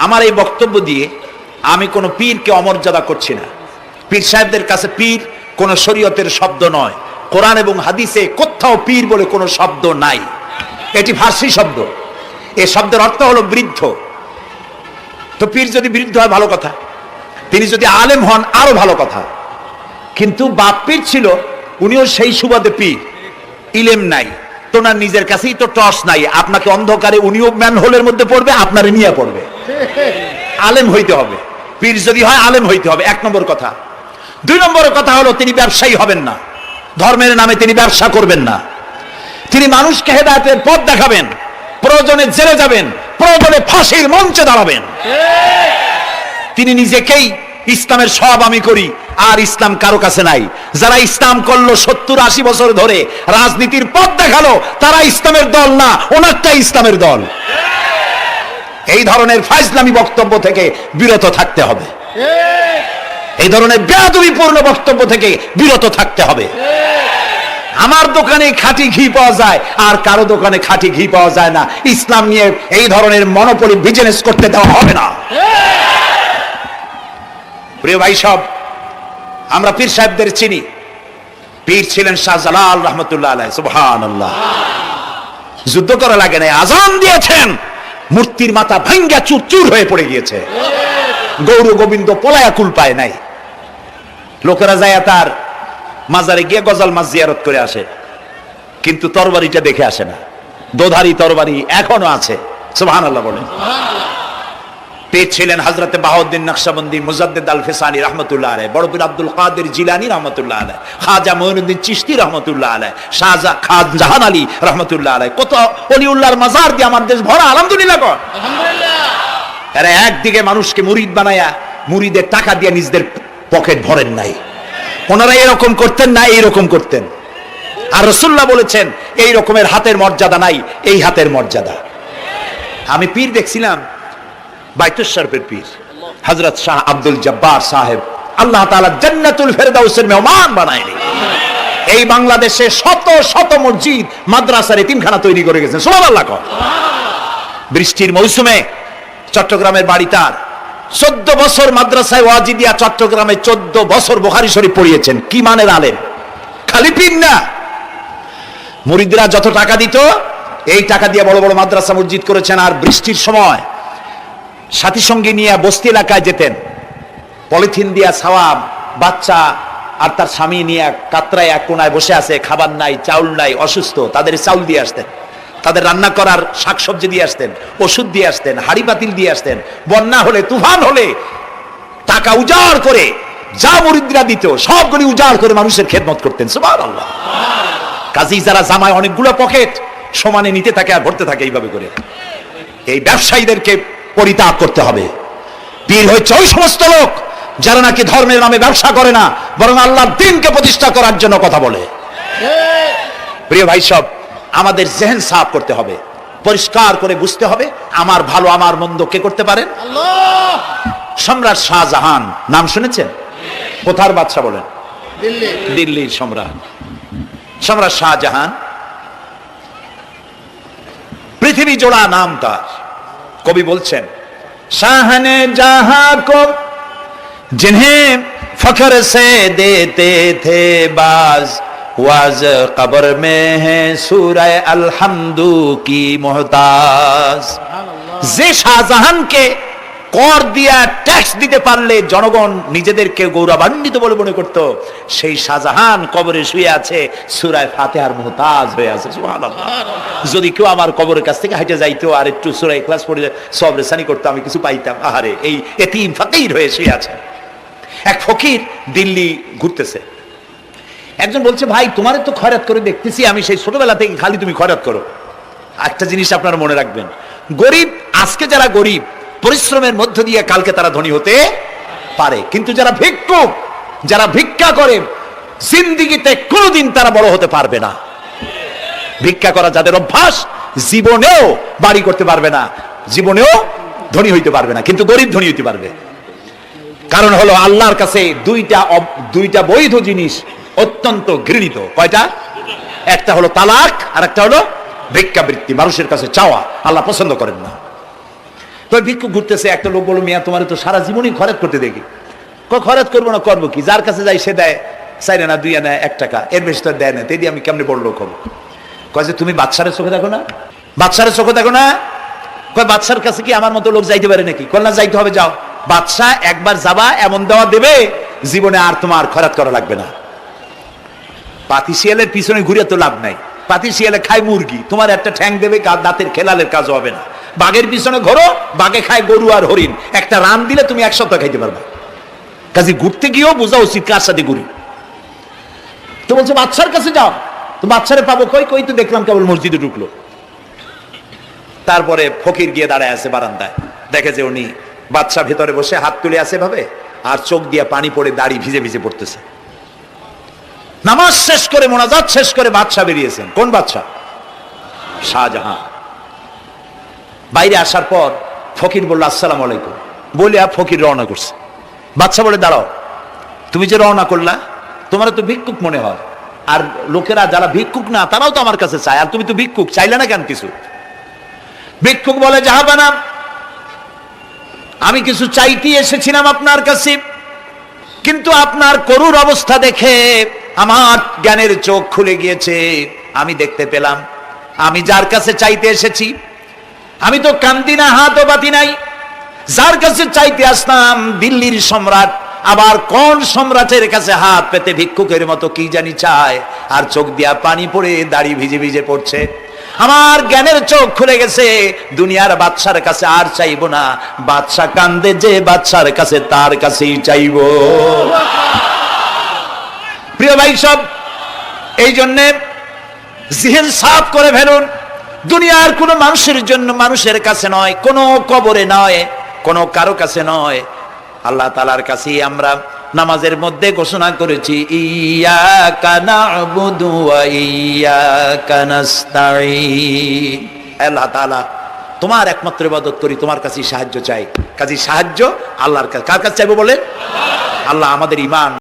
আমার এই বক্তব্য দিয়ে আমি কোনো পীরকে অমর্যাদা করছি না। পীর সাহেবদের কাছে পীর কোনো শরীয়তের শব্দ নয়। কোরআন এবং হাদিসে কোথাও পীর বলে কোনো শব্দ নাই। এটি ফার্সি শব্দ। এই শব্দের অর্থ হলো বৃদ্ধ। তো পীর যদি বৃদ্ধ হয় ভালো কথা, তিনি যদি আলেম হন আরো ভালো কথা। কিন্তু বাপ পীর ছিল, উনিও সেই সুবাদে পীর। ইলেম নাই, তোনার নিজের কাছেই তো টর্চ নাই। আপনাকে অন্ধকারে উনিও ম্যান হোলের মধ্যে পড়বে, আপনারে নিয়ে পড়বে। আলেম হইতে হবে, পীর যদি হয় আলেম হইতে হবে, 1 নম্বর কথা। 2 নম্বর কথা হলো তিনি ব্যবসায়ী হবেন না। ধর্মের নামে তিনি ব্যবসা করবেন না। তিনি মানুষকে হেদায়েতের পথ দেখাবেন, প্রয়োজনে জেলে যাবেন, প্রয়োজনে ফাঁসির মঞ্চে দাঁড়াবেন। তিনি নিজেকেই ইসলামের সব আমি করি, আর ইসলাম কারো কাছে নাই। যারা ইসলাম করলো 70-80 বছর ধরে, রাজনীতির পথ দেখালো, তারা ইসলামের দল না, ওনারটাই ইসলামের দল। এই ধরনের ফাজলামি বক্তব্য থেকে বিরত থাকতে হবে। এই ধরনের বেয়াদবিপূর্ণ বক্তব্য থেকে বিরত থাকতে হবে। আমার দোকানে খাঁটি ঘি পাওয়া যায়, আর কারো দোকানে খাঁটি ঘি পাওয়া যায় না। ইসলাম নিয়ে এই ধরনের মনোপলি বিজনেস করতে দেওয়া হবে না। প্রিয় ভাই সব, আমরা পীর সাহেবদের চিনি। পীর ছিলেন শাহজালাল রহমতুল্লাহ আলাইহি। সুবহানাল্লাহ। যুদ্ধ করা লাগে না, আজান দিয়েছেন, মূর্তির মাথা ভাঙ্গা চুরচুর হয়ে পড়ে গিয়েছে। গৌর গোবিন্দ পলায়া কুল পায় নাই। লোকেরা যায় তার মাজারে গিয়ে গজাল মাছ জিয়ারত করে আসে, কিন্তু তরবারিটা দেখে আসে না। দোধারি তরবারি এখনো আছে। সুবহানাল্লাহ বলেন। পীর ছিলেন হযরতে বাহাউদ্দিন নকশবন্দি, মুজাদ্দিদ আল ফিসানি রহমতুল্লাহ আলাইহি, বড় পীর আব্দুল কাদের জিলানী রহমতুল্লাহ আলাইহি, খাজা মঈনুদ্দিন চিশতি রহমতুল্লাহ আলাইহি, খানজাহান আলী রহমতুল্লাহ আলাইহি। কত ওলিউল্লাহর মাজার দিয়ে আমার দেশ ভরা। আলহামদুলিল্লাহ কর। আলহামদুলিল্লাহ। এরা একদিকে মানুষকে মুরিদ বানায়া মুরিদের টাকা দিয়ে নিজেদের পকেট ভরেন নাই। ওনারা এরকম করতেন না, এইরকম করতেন। আর রাসূলুল্লাহ বলেছেন এই রকমের হাতের মর্যাদা নাই, এই হাতের মর্যাদা। আমি পীর দেখছিলাম, বাইতুল শরফের পীর হযরত শাহ আব্দুল জব্বার সাহেব, আল্লাহ তাআলা জান্নাতুল ফেরদাউসের মেহমান বানায়নি। এই বাংলাদেশে শত শত মসজিদ, মাদ্রাসার এতিমখানা তৈরি করে গেছেন। সুবহানাল্লাহ। বৃষ্টির মৌসুমে চট্টগ্রামের বাড়ি তার, 14 বছর মাদ্রাসায় ওয়াজিদিয়া চট্টগ্রামে 14 বছর বুখারী শরীফ পড়িয়েছেন। কি মানের আলেম, খালি পীর না। মুরিদরা যত টাকা দিত, এই টাকা দিয়ে বড় বড় মাদ্রাসা মসজিদ করেছেন। আর বৃষ্টির সময় সাথী সঙ্গী নিয়ে বস্তি এলাকায় যেতেন, পলিথিন দিয়া ছাওয়া, বাচ্চা আর তার স্বামী নিয়ে কাতরায় এক কোনায় বসে আছে, খাবার নাই, চাউল নাই, অসুস্থ, তাদের চাউল দিয়ে আসতেন, তাদের রান্না করার শাকসবজি দিয়ে আসতেন, ওষুধ দিয়ে আসতেন, হাড়ি পাতিল দিয়ে আসতেন। বন্যা হলে, তুফান হলে টাকা উজাড় করে যা মুরিদরা দিত সবগুলি উজাড় করে মানুষের খেদমত করতেন। সুবহানাল্লাহ। কাজী যারা জামায় অনেকগুলো পকেট সমানে নিতে থাকে আর ভরতে থাকে, এইভাবে করে এই ব্যবসায়ীদেরকে পরিত্যাগ করতে হবে। পীর হচ্ছে ওই সমস্ত লোক যারা নাকি ধর্মের নামে ব্যবসা করে না, বরং আল্লাহর দ্বীনকে প্রতিষ্ঠা করার জন্য কথা বলে। প্রিয় ভাই সব, আমাদের জেহেন সাফ করতে হবে, পরিষ্কার করে বুঝতে হবে আমার ভালো আমার মন্দ কে করতে পারেন? আল্লাহ। সম্রাট শাহজাহান নাম শুনেছেন? কোথার বাদশা বলেন? দিল্লির সম্রাট। সম্রাট শাহজাহান, পৃথিবী জোড়া নাম তার। কবি বলছেন, শাহনে জাহাं को जिन्हें फख्र से देते थे बाज, वाज कब्र में है सूरह अलहम्दु की मोहताज। যে শাহজাহানকে কর দিয়া ট্যাক্স দিতে পারলে জনগণ নিজেদেরকে গৌরবান্বিত বলে মনে করত, সেই শাহজাহান কবরে শুয়ে আছে, সূরা ফাতিহার মুহতাজ হয়ে আছে। সুবহানাল্লাহ। যদি কেউ আমার কবরের কাছ থেকে হেঁটে যাইতো আর একটু সূরা ইখলাস পড়ে সব রেসানি করতো, আমি কিছু পাইতাম। আহারে, এই এতিম ফাকির হয়ে শুয়ে আছে। এক ফকির দিল্লি ঘুরতেছে, একজন বলছে, ভাই তোমার তো খয়রাত করে দেখতেছি আমি সেই ছোটবেলা থেকে, খালি তুমি খয়রাত করো। একটা জিনিস আপনারা মনে রাখবেন, গরিব, আজকে যারা গরিব পরিশ্রমের মধ্য দিয়ে কালকে তারা ধনী হতে পারে, কিন্তু যারা ভিক্ষুক, যারা ভিক্ষা করে, জিন্দেগিতে কোনোদিন তারা বড় হতে পারবে না। ভিক্ষা করা যাদের অভ্যাস, জীবনেও বাড়ি করতে পারবে না, জীবনেও ধনী হইতে পারবে না, কিন্তু গরিব ধনী হইতে পারবে। কারণ হলো আল্লাহর কাছে দুইটা বৈধ জিনিস অত্যন্ত ঘৃণিত। কয়টা? একটা হলো তালাক, আর একটা হলো ভিক্ষাবৃত্তি, মানুষের কাছে চাওয়া। আল্লাহ পছন্দ করেন না। তো ভিক্ষুক ঘুরতেছে, একটা লোক বলল, মিয়া তোমার তো সারা জীবনই খরচ করতে দেখি। খরচ করবো না, করবো কি, যার কাছে যাই সে দেয় 4 আনা 2 আনা 1 টাকা, এর বেশি তো দেয় না, তেদি আমি কেমনে বড় লোক হবো? কয় যে তুমি বাচ্চারে চোখে দেখো না, বাচ্চারে চোখে দেখো না? কয় বাচ্চার কাছে কি আমার মতো লোক যাইতে পারে নাকি? কল্যাণ যাইতে হবে, যাও। বাচ্চা একবার যাবা, এমন দেওয়া দেবে জীবনে আর তোমার খরচ করা লাগবে না। পাতি শিয়ালের পিছনে ঘুরে তো লাভ নাই, পাতি শিয়ালে খায় মুরগি, তোমার একটা ঠ্যাং দেবে, দাঁতের খেলালের কাজ হবে না। বাঘের পিছনে ঘোরো, বাঘে খায় গরু আর হরিণ, একটা রান দিলে তুমি 1 সপ্তাহ খাইতে পারবা। কাজে ঘুরতে গিয়েও বোঝা উচিত কার সাথে ঘুরি। তো বলছে বাচ্চার কাছে যাও, তো বাচ্চারে পাবো কই? কই তো দেখলাম কেবল মসজিদে ঢুকলো। তারপরে ফকির গিয়ে দাঁড়ায় আছে বারান্দায়, দেখে যে উনি বাচ্চা ভেতরে বসে হাত তুলে আছে ভাবে, আর চোখ দিয়ে পানি পড়ে দাড়ি ভিজে ভিজে পড়তেছে। নামাজ শেষ করে, মোনাজাত শেষ করে বাদশা বেরিয়েছেন। কোন বাদশা? শাহজাহান। বাইরে আসার পর ফকির বলল আসসালামু আলাইকুম, বলিয়া ফকির রওনা করছে। বাদশা বলে দাঁড়াও, তুমি যে রওনা করলা, তোমার তো ভিক্ষুক মনে হয়, আর লোকেরা যারা ভিক্ষুক না তারাও তো আমার কাছে চায়, আর তুমি তো ভিক্ষুক, চাইলে না কেন কিছু? ভিক্ষুক বলে জাহাপানা, আমি কিছু চাইতে এসেছিলাম আপনার কাছে, কিন্তু আপনার করুণ অবস্থা দেখে আমার জ্ঞানের চোখ খুলে গিয়েছে। আমি দেখতে পেলাম আমি যার কাছে চাইতে এসেছি, আমি তো কান্দি না, হাতও বাতি নাই। যার কাছে চাইতে আসলাম দিল্লির সম্রাট, আবার কোন সম্রাটের কাছে হাত পেতে ভিক্ষুকের মতো কি জানি চায়, আর চোখ দিয়া পানি পড়ে দাড়ি ভিজে ভিজে পড়ছে। আমার জ্ঞানের চোখ খুলে গেছে, দুনিয়ার বাদশার কাছে আর চাইবো না। বাদশা কান্দে যে বাদশার কাছে, তার কাছেই চাইবো। প্রিয় ভাই সব, এই জন্যে জিহ্ন সাফ করে ফেলুন। দুনিয়ার কোনো মানুষের জন্য, মানুষের কাছে নয়, কোনো কবরে নয়, কোনো কারো কাছে নয়, আল্লাহ তাআলার কাছেই আমরা নামাজের মধ্যে ঘোষণা করেছি, ইয়াকা না'বুদু ওয়া ইয়াকা নাস্তাঈন। আল্লাহ তাআলা তোমার একমাত্র ইবাদত করি, তোমার কাছেই সাহায্য চাই। কাজেই সাহায্য আল্লাহর কাছে। কার কাছে চাইবো বলে? আল্লাহ আমাদের ঈমান